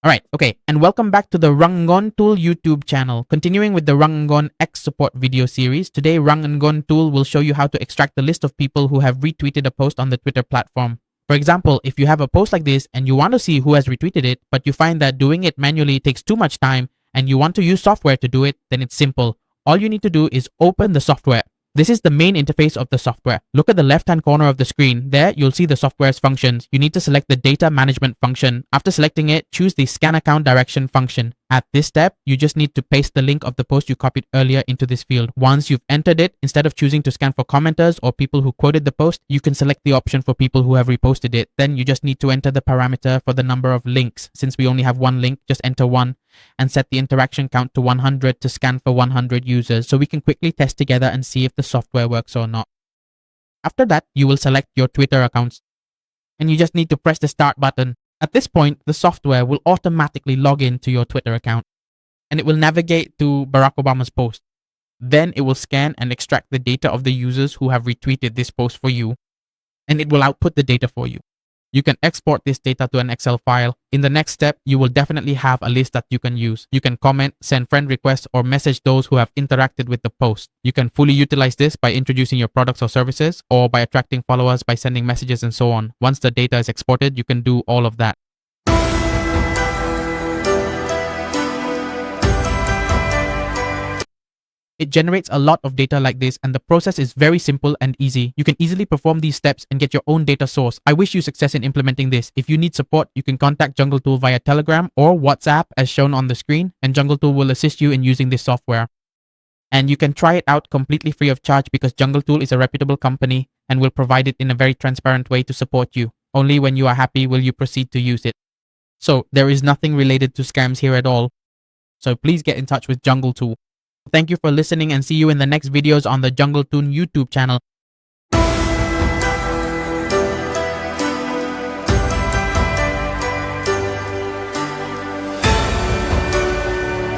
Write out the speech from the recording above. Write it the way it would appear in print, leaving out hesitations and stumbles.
Alright, okay, and welcome back to the Rangon Tool YouTube channel. Continuing with the Rangon X support video series, today Rangon Tool will show you how to extract the list of people who have retweeted a post on the Twitter platform. For example, if you have a post like this and you want to see who has retweeted it, but you find that doing it manually takes too much time and you want to use software to do it, then it's simple. All you need to do is open the software. This is the main interface of the software. Look at the left-hand corner of the screen. There, you'll see the software's functions. You need to select the data management function. After selecting it, choose the scan account direction function. At this step, you just need to paste the link of the post you copied earlier into this field. Once you've entered it, instead of choosing to scan for commenters or people who quoted the post, you can select the option for people who have reposted it. Then you just need to enter the parameter for the number of links. Since we only have one link, just enter 1 and set the interaction count to 100 to scan for 100 users so we can quickly test together and see if the software works or not. After that, you will select your Twitter accounts and you just need to press the start button. At this point, the software will automatically log in to your Twitter account and it will navigate to Barack Obama's post. Then it will scan and extract the data of the users who have retweeted this post for you, and it will output the data for you. You can export this data to an Excel file. In the next step, you will definitely have a list that you can use. You can comment, send friend requests, or message those who have interacted with the post. You can fully utilize this by introducing your products or services, or by attracting followers by sending messages and so on. Once the data is exported, you can do all of that. It generates a lot of data like this, and the process is very simple and easy. You can easily perform these steps and get your own data source. I wish you success in implementing this. If you need support, you can contact Jungle Tool via Telegram or WhatsApp as shown on the screen, and Jungle Tool will assist you in using this software. And you can try it out completely free of charge because Jungle Tool is a reputable company and will provide it in a very transparent way to support you. Only when you are happy will you proceed to use it. So there is nothing related to scams here at all. So please get in touch with Jungle Tool. Thank you for listening and see you in the next videos on the Jungle Tool YouTube channel.